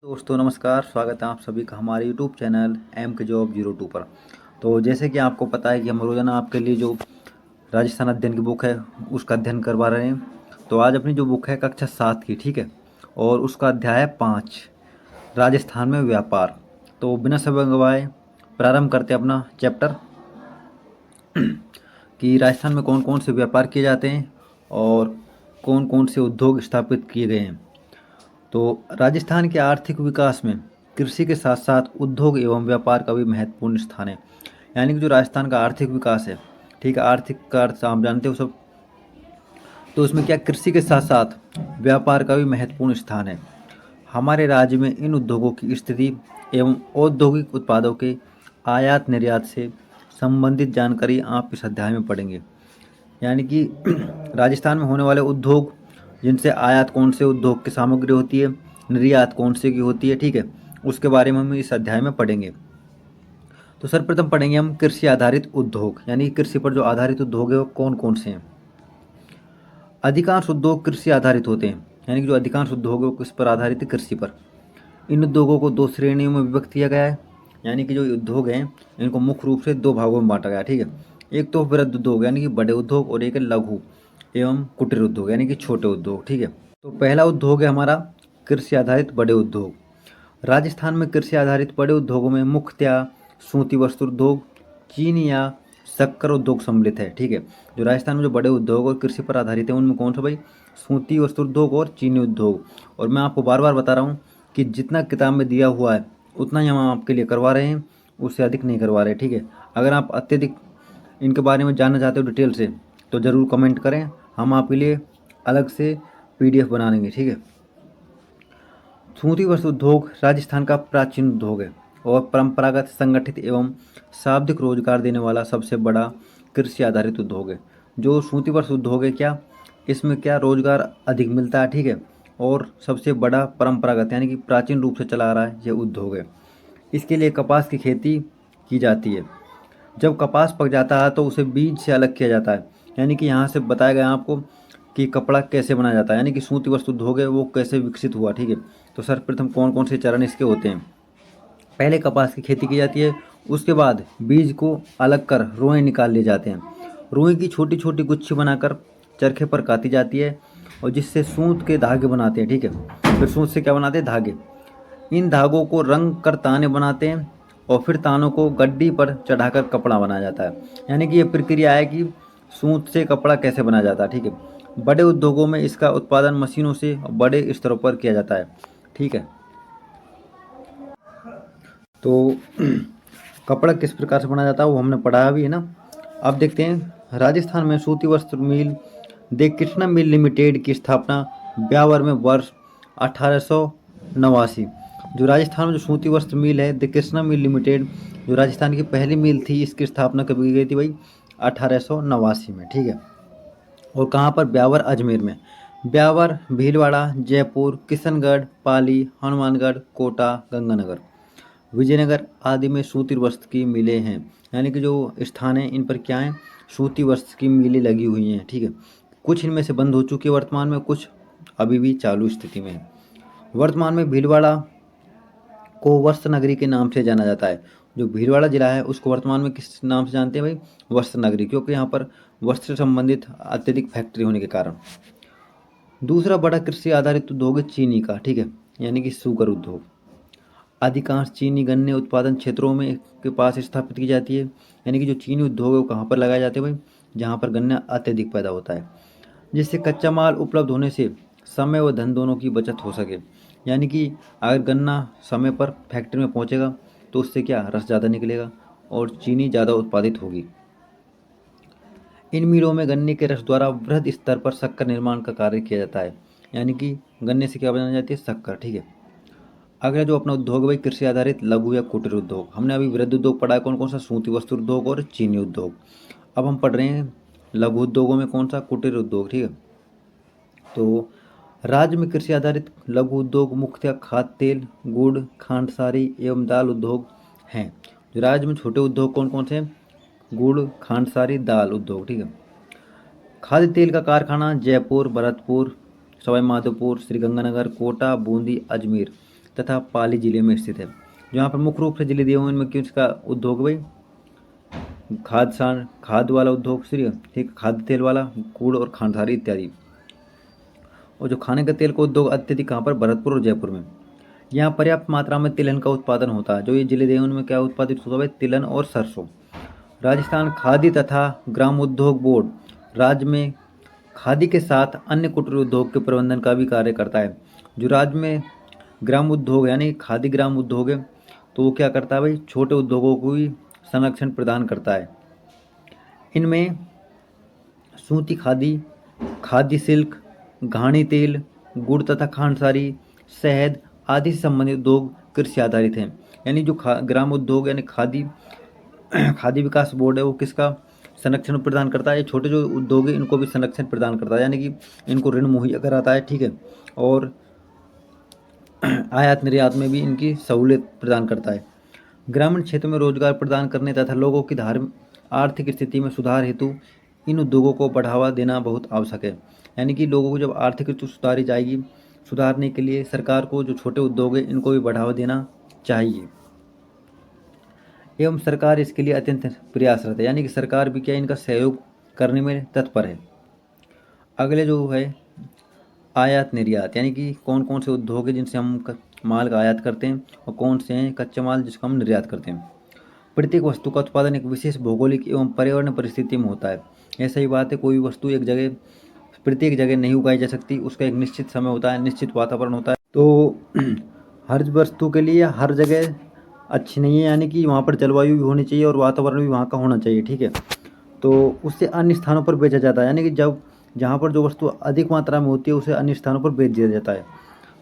दोस्तों नमस्कार, स्वागत है आप सभी का हमारे यूट्यूब चैनल एम के जॉब 02 पर। तो जैसे कि आपको पता है कि हम रोज़ाना आपके लिए जो राजस्थान अध्ययन की बुक है उसका अध्ययन करवा रहे हैं। तो आज अपनी जो बुक है कक्षा 7 की, ठीक है, और उसका अध्याय है 5, राजस्थान में व्यापार। तो बिना समय गंवाए प्रारंभ करते हैं अपना चैप्टर कि राजस्थान में कौन कौन से व्यापार किए जाते हैं और कौन कौन से उद्योग स्थापित किए गए हैं। तो राजस्थान के आर्थिक विकास में कृषि के साथ साथ उद्योग एवं व्यापार का भी महत्वपूर्ण स्थान है। यानी कि जो राजस्थान का आर्थिक विकास है, ठीक है, आर्थिक का अर्थ आप जानते हो सब। तो उसमें क्या कृषि के साथ साथ व्यापार का भी महत्वपूर्ण स्थान है। हमारे राज्य में इन उद्योगों की स्थिति एवं औद्योगिक उत्पादों के आयात निर्यात से संबंधित जानकारी आप इस अध्याय में पढ़ेंगे। यानी कि राजस्थान में होने वाले उद्योग, जिनसे आयात कौन से उद्योग की सामग्री होती है, निर्यात कौन से की होती है, ठीक है, उसके बारे में हम इस अध्याय में पढ़ेंगे। तो सर्वप्रथम पढ़ेंगे हम कृषि आधारित उद्योग, यानी कृषि पर जो आधारित उद्योग है वो कौन कौन से हैं। अधिकांश उद्योग कृषि आधारित होते हैं, यानी कि जो अधिकांश उद्योग है वो किस पर आधारित है, कृषि पर। इन उद्योगों को दो श्रेणियों में विभक्त किया गया है। यानी कि जो उद्योग हैं इनको मुख्य रूप से दो भागों में बांटा गया है, ठीक है। एक तो वृहद उद्योग यानी कि बड़े उद्योग, और एक है लघु एवं कुटीर उद्योग यानी कि छोटे उद्योग, ठीक है। तो पहला उद्योग है हमारा कृषि आधारित बड़े उद्योग। राजस्थान में कृषि आधारित बड़े उद्योगों में मुख्यतः सूती वस्त्र उद्योग, चीनी या शक्कर उद्योग सम्मिलित है, ठीक है। जो राजस्थान में जो बड़े उद्योग और कृषि पर आधारित है उनमें कौन सा भाई, सूती वस्त्र उद्योग और चीनी उद्योग। और मैं आपको बार बार बता रहा हूँ कि जितना किताब में दिया हुआ है उतना ही हम आपके लिए करवा रहे हैं, उससे अधिक नहीं करवा रहे, ठीक है। अगर आप अत्यधिक इनके बारे में जानना चाहते हो डिटेल से तो ज़रूर कमेंट करें, हम आपके लिए अलग से PDF बना देंगे, ठीक है। सूती वस्त्र उद्योग राजस्थान का प्राचीन उद्योग है और परंपरागत, संगठित एवं शाब्दिक रोजगार देने वाला सबसे बड़ा कृषि आधारित उद्योग है। जो सूती वस्त्र उद्योग है, क्या इसमें क्या रोजगार अधिक मिलता है, ठीक है, और सबसे बड़ा परंपरागत यानी कि प्राचीन रूप से चला आ रहा है ये उद्योग है। इसके लिए कपास की खेती की जाती है। जब कपास पक जाता है तो उसे बीज से अलग किया जाता है। यानी कि यहाँ से बताया गया आपको कि कपड़ा कैसे बनाया जाता है, यानी कि सूती वस्त्र उद्योग है वो कैसे विकसित हुआ, ठीक है। तो सर्वप्रथम कौन कौन से चरण इसके होते हैं। पहले कपास की खेती की जाती है, उसके बाद बीज को अलग कर रुएं निकाल लिए जाते हैं। रुई की छोटी छोटी गुच्छी बनाकर चरखे पर काती जाती है और जिससे सूत के धागे बनाते हैं, ठीक है। फिर सूत से क्या बनाते हैं, धागे। इन धागों को रंग कर ताने बनाते हैं और फिर तानों को गड्डी पर चढ़ाकर कपड़ा बनाया जाता है। यानी कि ये प्रक्रिया है कि सूत से कपड़ा कैसे बनाया जाता है, ठीक है। बड़े उद्योगों में इसका उत्पादन मशीनों से बड़े स्तरों पर किया जाता है, ठीक है। तो कपड़ा किस प्रकार से बनाया जाता है वो हमने पढ़ा भी है ना। अब देखते हैं राजस्थान में सूती वस्त्र मिल दे कृष्णा मिल लिमिटेड की स्थापना ब्यावर में वर्ष 1889। जो राजस्थान में जो सूती वस्त्र मिल है द कृष्णा मिल लिमिटेड, जो राजस्थान की पहली मिल थी, इसकी स्थापना कब की गई थी भाई, 1889 में, ठीक है। और कहाँ पर, ब्यावर अजमेर में। ब्यावर, भीलवाड़ा, जयपुर, किशनगढ़, पाली, हनुमानगढ़, कोटा, गंगानगर, विजयनगर आदि में सूती वस्त्र की मिलें हैं। यानी कि जो स्थान हैं इन पर क्या है, सूती वस्त्र की मिलें लगी हुई हैं, ठीक है। कुछ इनमें से बंद हो चुकी है वर्तमान में, कुछ अभी भी चालू स्थिति में है। वर्तमान में भीलवाड़ा को वस्त्र नगरी के नाम से जाना जाता है। जो भीलवाड़ा जिला है उसको वर्तमान में किस नाम से जानते हैं भाई, वस्त्र नगरी, क्योंकि यहाँ पर वस्त्र से संबंधित अत्यधिक फैक्ट्री होने के कारण। दूसरा बड़ा कृषि आधारित उद्योग है चीनी का, ठीक है, यानी कि शुगर उद्योग। अधिकांश चीनी गन्ने उत्पादन क्षेत्रों में के पास स्थापित की जाती है। यानी कि जो चीनी उद्योग है वो कहाँ पर लगाए जाते हैं भाई, जहाँ पर गन्ना अत्यधिक पैदा होता है, जिससे कच्चा माल उपलब्ध होने से समय व धन दोनों की बचत हो सके। यानी कि अगर गन्ना समय पर फैक्ट्री में पहुँचेगा तो उससे क्या, रस ज़्यादा निकलेगा और चीनी ज़्यादा उत्पादित होगी। इन मिलों में गन्ने के रस द्वारा वृहद स्तर पर शक्कर निर्माण का कार्य किया जाता है। यानी कि गन्ने से क्या बनाई जाती है, शक्कर, ठीक है। अगला जो अपना उद्योग है भाई, कृषि आधारित लघु या कुटीर उद्योग। हमने अभी वृहद उद्योग पढ़ा है कौन कौन सा, सूती वस्त्र उद्योग और चीनी उद्योग। अब हम पढ़ रहे हैं लघु उद्योगों में कौन सा, कुटीर उद्योग, ठीक है। तो राज्य में कृषि आधारित लघु उद्योग मुख्यतः खाद्य तेल, गुड़, खांडसारी एवं दाल उद्योग हैं। जो राज्य में छोटे उद्योग कौन कौन से हैं, गुड़, खांडसारी, दाल उद्योग, ठीक है। खाद्य तेल का कारखाना जयपुर, भरतपुर, सवाई माधोपुर, श्रीगंगानगर, कोटा, बूंदी, अजमेर तथा पाली जिले में स्थित है। जो यहाँ पर मुख्य रूप से जिले दिए हुए इनमें किसका उद्योग भाई, खाद वाला उद्योग श्री, ठीक, खाद्य तेल वाला, गुड़ और खांडसारी इत्यादि। और जो खाने का तेल का उद्योग अत्यधिक कहाँ पर, भरतपुर और जयपुर में। यहाँ पर्याप्त मात्रा में तिलहन का उत्पादन होता है। जो ये जिले दिए उनमें क्या उत्पादित होता है, तिलहन और सरसों। राजस्थान खादी तथा ग्राम उद्योग बोर्ड राज्य में खादी के साथ अन्य कुटीर उद्योग के प्रबंधन का भी कार्य करता है। जो राज्य में ग्राम उद्योग यानी खादी ग्राम उद्योग है, तो वो क्या करता है भाई, छोटे उद्योगों को भी संरक्षण प्रदान करता है। इनमें सूती खादी, खादी सिल्क, घानी तेल, गुड़ तथा खांडसारी, शहद आदि से संबंधित उद्योग कृषि आधारित हैं। यानी जो ग्राम उद्योग यानी खादी खादी विकास बोर्ड है, वो किसका संरक्षण प्रदान करता है, छोटे जो उद्योग है इनको भी संरक्षण प्रदान करता है, यानी कि इनको ऋण मुहैया कराता है, ठीक है, और आयात निर्यात में भी इनकी सहूलियत प्रदान करता है। ग्रामीण क्षेत्र में रोजगार प्रदान करने तथा लोगों की आर्थिक स्थिति में सुधार हेतु इन उद्योगों को बढ़ावा देना बहुत आवश्यक है। यानी कि लोगों को जब आर्थिक स्थिति सुधारी जाएगी, सुधारने के लिए सरकार को जो छोटे उद्योग है इनको भी बढ़ावा देना चाहिए, एवं सरकार इसके लिए अत्यंत प्रयासरत है। यानी कि सरकार भी क्या इनका सहयोग करने में तत्पर है। अगले जो है आयात निर्यात, यानी कि कौन कौन से उद्योग है जिनसे हम माल का आयात करते हैं और कौन से हैं कच्चे माल जिसको हम निर्यात करते हैं। प्रत्येक वस्तु का उत्पादन एक विशेष भौगोलिक एवं पर्यावरण परिस्थिति में होता है। ऐसा ही बात है, कोई वस्तु एक जगह प्रत्येक जगह नहीं उगाई जा सकती, उसका एक निश्चित समय होता है, निश्चित वातावरण होता है। तो हर वस्तु के लिए हर जगह अच्छी नहीं है, यानी कि वहाँ पर जलवायु भी होनी चाहिए और वातावरण भी वहाँ का होना चाहिए, ठीक है। तो उससे अन्य स्थानों पर बेचा जाता है, यानी कि जब जहाँ पर जो वस्तु अधिक मात्रा में होती है उसे अन्य स्थानों पर बेच दिया जाता है।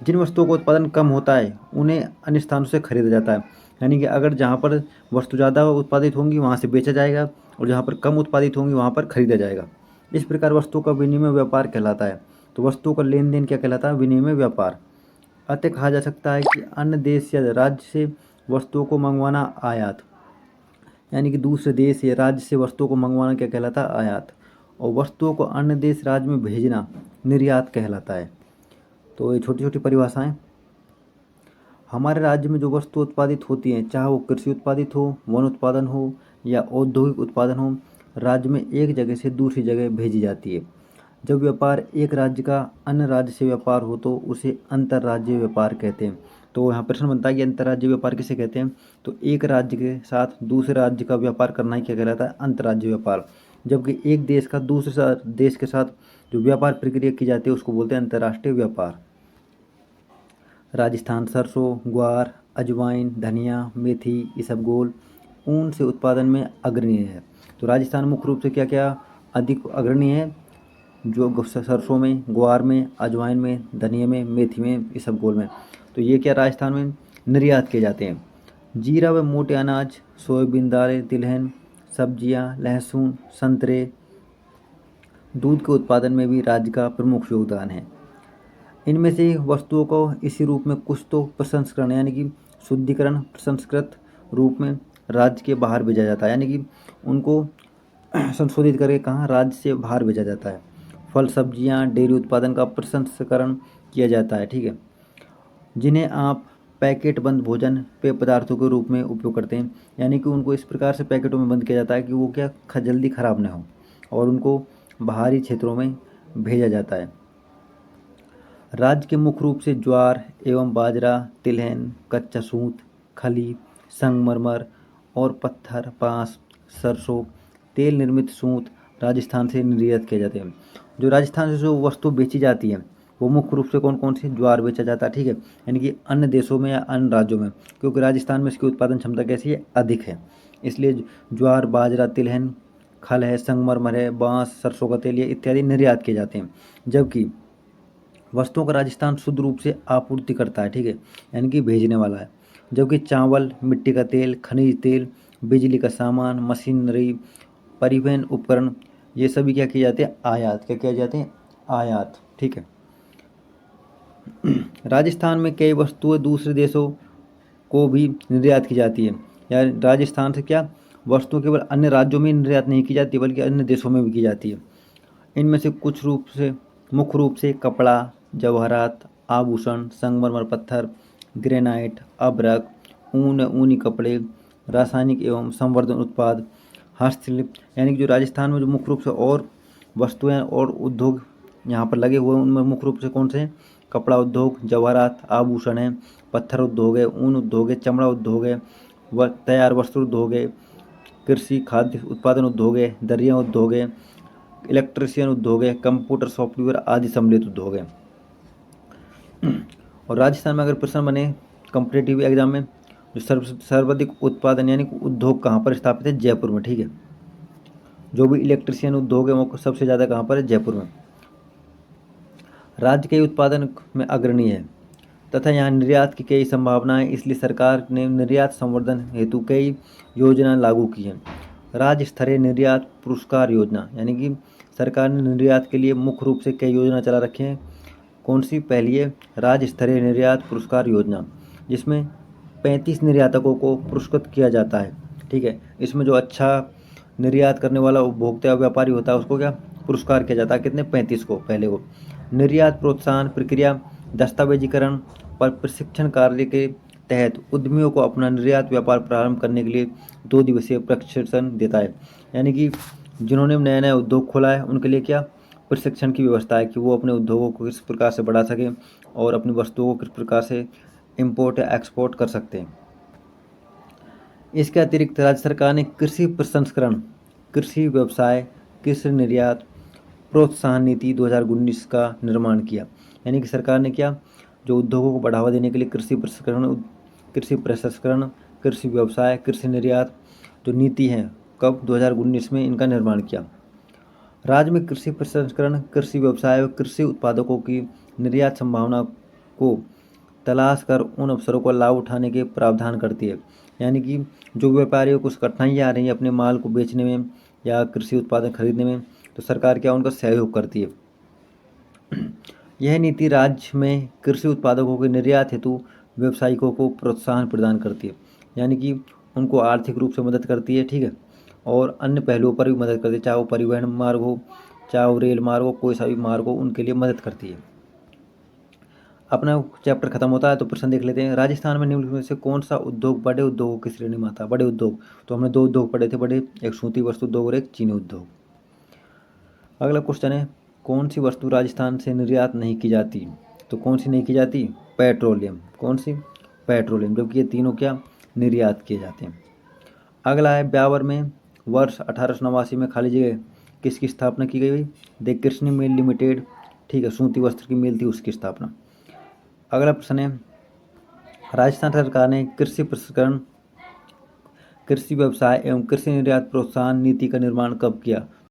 जिन वस्तुओं का उत्पादन कम होता है उन्हें अन्य स्थानों से खरीदा जाता है। यानी कि अगर जहाँ पर वस्तु ज़्यादा उत्पादित होंगी वहाँ से बेचा जाएगा और जहाँ पर कम उत्पादित होंगी वहाँ पर खरीदा जाएगा। इस प्रकार वस्तुओं का विनिमय व्यापार कहलाता है। तो वस्तुओं का लेन देन क्या कहलाता है, विनिमय व्यापार। अतः कहा जा सकता है कि अन्य देश या राज्य से वस्तुओं को मंगवाना आयात, यानी कि दूसरे देश या राज्य से वस्तुओं को मंगवाना क्या कहलाता है, आयात। और वस्तुओं को अन्य देश राज्य में भेजना निर्यात कहलाता है। तो ये छोटी छोटी परिभाषाएं। हमारे राज्य में जो वस्तु उत्पादित होती हैं, चाहे वो कृषि उत्पादित हो, वन उत्पादन हो या औद्योगिक उत्पादन हो, राज्य में एक जगह से दूसरी जगह भेजी जाती है। जब व्यापार एक राज्य का अन्य राज्य से व्यापार हो तो उसे अंतर्राज्यीय व्यापार कहते हैं। तो यहाँ प्रश्न बनता है कि अंतर्राज्यीय व्यापार किसे कहते हैं, तो एक राज्य के साथ दूसरे राज्य का व्यापार करना ही क्या कहलाता है, अंतर्राज्यीय व्यापार। जबकि एक देश का दूसरे देश के साथ जो व्यापार प्रक्रिया की जाती है उसको बोलते हैं अंतर्राष्ट्रीय व्यापार। राजस्थान सरसों, ग्वार, अजवाइन, धनिया, मेथी, इसबगोल ऊन से उत्पादन में अग्रणी है। तो राजस्थान मुख्य रूप से क्या क्या अधिक अग्रणी है, जो सरसों में, ग्वार में, अजवाइन में, धनिया में, मेथी में, इसबगोल में। तो ये क्या राजस्थान में निर्यात किए जाते हैं। जीरा व मोटे अनाज, सोयाबीन दालें, तिलहन, सब्जियां, लहसुन, संतरे, दूध के उत्पादन में भी राज्य का प्रमुख योगदान है। इनमें से वस्तुओं को इसी रूप में कुछ तो प्रसंस्करण यानी कि शुद्धिकरण प्रसंस्कृत रूप में राज्य के बाहर भेजा जाता है, यानी कि उनको संशोधित करके कहाँ राज्य से बाहर भेजा जाता है। फल सब्जियां, डेयरी उत्पादन का प्रसंस्करण किया जाता है, ठीक है, जिन्हें आप पैकेट बंद भोजन पेय पदार्थों के रूप में उपयोग करते हैं। यानी कि उनको इस प्रकार से पैकेटों में बंद किया जाता है कि वो क्या जल्दी ख़राब ना हो और उनको बाहरी क्षेत्रों में भेजा जाता है। राज्य के मुख्य रूप से ज्वार एवं बाजरा, तिलहन, कच्चा सूत, खली, संगमरमर और पत्थर, बांस, सरसों, तेल निर्मित सूत राजस्थान से निर्यात किए जाते हैं। जो राजस्थान से जो वस्तु बेची जाती है वो मुख्य रूप से कौन कौन सी, ज्वार बेचा जाता है, ठीक है, यानी कि अन्य देशों में या अन्य राज्यों में, क्योंकि राजस्थान में इसकी उत्पादन क्षमता कैसी है, अधिक है, इसलिए ज्वार, बाजरा, तिलहन, खल है, संगमरमर है, बांस, सरसों का तेल इत्यादि निर्यात किए जाते हैं। जबकि वस्तुओं का राजस्थान शुद्ध रूप से आपूर्ति करता है, ठीक है, यानी कि भेजने वाला है। जबकि चावल, मिट्टी का तेल, खनिज तेल, बिजली का सामान, मशीनरी, परिवहन उपकरण ये सभी क्या किए जाते हैं, आयात, क्या किए जाते हैं, आयात, ठीक है। राजस्थान में कई वस्तुएं दूसरे देशों को भी निर्यात की जाती है, या राजस्थान से क्या वस्तुएं केवल अन्य राज्यों में निर्यात नहीं की जाती बल्कि अन्य देशों में भी की जाती है। इनमें से कुछ रूप से मुख्य रूप से कपड़ा, जवाहरात, आभूषण, संगमरमर पत्थर, ग्रेनाइट, अभ्रक, ऊन, ऊनी कपड़े, रासायनिक एवं संवर्धन उत्पाद, हस्तशिल्प, यानी कि जो राजस्थान में जो मुख्य रूप से और वस्तुएं और उद्योग यहाँ पर लगे हुए हैं उनमें मुख्य रूप से कौन से हैं? कपड़ा उद्योग, जवाहरात, आभूषण है, पत्थर उद्योग है, ऊन उद्योग है, चमड़ा उद्योग है, व तैयार वस्त्र उद्योग है, कृषि खाद्य उत्पादन उद्योग है, दरिया उद्योग है, इलेक्ट्रिशियन उद्योग है, कंप्यूटर सॉफ्टवेयर आदि सम्मिलित उद्योग है। और राजस्थान में अगर प्रश्न बने कॉम्पिटेटिव एग्जाम में, जो सर्वाधिक उत्पादन यानी कि उद्योग कहाँ पर स्थापित है? जयपुर में, ठीक है। जो भी इलेक्ट्रिशियन उद्योग है वो सबसे ज़्यादा कहाँ पर है? जयपुर में। राज्य के उत्पादन में अग्रणी है तथा यहाँ निर्यात की कई संभावनाएं, इसलिए सरकार ने निर्यात संवर्धन हेतु कई योजना लागू की हैं। राज्य स्तरीय निर्यात पुरस्कार योजना, यानी कि सरकार ने निर्यात के लिए मुख्य रूप से कई योजना चला रखे हैं। कौन सी? पहली है राज्य स्तरीय निर्यात पुरस्कार योजना, जिसमें 35 निर्यातकों को पुरस्कृत किया जाता है, ठीक है। इसमें जो अच्छा निर्यात करने वाला उपभोक्ता व्यापारी होता है उसको क्या पुरस्कार किया जाता है? कितने? 35 को। पहले को निर्यात प्रोत्साहन प्रक्रिया दस्तावेजीकरण पर प्रशिक्षण कार्य के तहत उद्यमियों को अपना निर्यात व्यापार प्रारंभ करने के लिए 2 दिवसीय प्रशिक्षण देता है। यानी कि जिन्होंने नया नया उद्योग खोला है उनके लिए क्या प्रशिक्षण की व्यवस्था है कि वो अपने उद्योगों को किस प्रकार से बढ़ा सकें और अपनी वस्तुओं को किस प्रकार से इम्पोर्ट या एक्सपोर्ट कर सकते हैं। इसके अतिरिक्त राज्य सरकार ने कृषि प्रसंस्करण, कृषि व्यवसाय, कृषि निर्यात प्रोत्साहन नीति 2019 का निर्माण किया। यानी कि सरकार ने क्या जो उद्योगों को बढ़ावा देने के लिए कृषि प्रसंस्करण, कृषि व्यवसाय, कृषि निर्यात जो नीति है कब? 2019 में इनका निर्माण किया। राज्य में कृषि प्रसंस्करण, कृषि व्यवसाय और कृषि उत्पादकों की निर्यात संभावना को तलाश कर उन अवसरों का लाभ उठाने के प्रावधान करती है। यानी कि जो व्यापारियों को कठिनाइयाँ आ रही हैं अपने माल को बेचने में या कृषि उत्पादन खरीदने में, तो सरकार क्या उनका सहयोग करती है। यह नीति राज्य में कृषि उत्पादकों के निर्यात हेतु व्यवसायिकों को प्रोत्साहन प्रदान करती है, यानी कि उनको आर्थिक रूप से मदद करती है, ठीक है, और अन्य पहलुओं पर भी मदद करती है, चाहे वो परिवहन मार्ग हो, चाहे वो रेल मार्ग हो, कोई सा भी मार्ग हो, उनके लिए मदद करती है। अपना चैप्टर खत्म होता है तो प्रश्न देख लेते हैं। राजस्थान में निम्नलिखित में से कौन सा उद्योग बड़े उद्योगों की श्रेणी में आता है? बड़े उद्योग, तो हमने 2 उद्योग पढ़े थे बड़े, एक सूती वस्त्र उद्योग और एक चीनी उद्योग। अगला क्वेश्चन है कौन सी वस्तु राजस्थान से निर्यात नहीं की जाती? तो कौन सी नहीं की जाती? पेट्रोलियम। कौन सी? पेट्रोलियम, जबकि ये तीनों क्या निर्यात किए जाते हैं। अगला है ब्यावर में वर्ष 1889 में खाली जगह किसकी स्थापना की गई भाई? द कृष्ण मिल लिमिटेड, ठीक है, सूती वस्त्र की मिल थी उसकी स्थापना। अगला प्रश्न है राजस्थान सरकार ने कृषि प्रसंस्करण, कृषि व्यवसाय एवं कृषि निर्यात प्रोत्साहन नीति का निर्माण कब किया?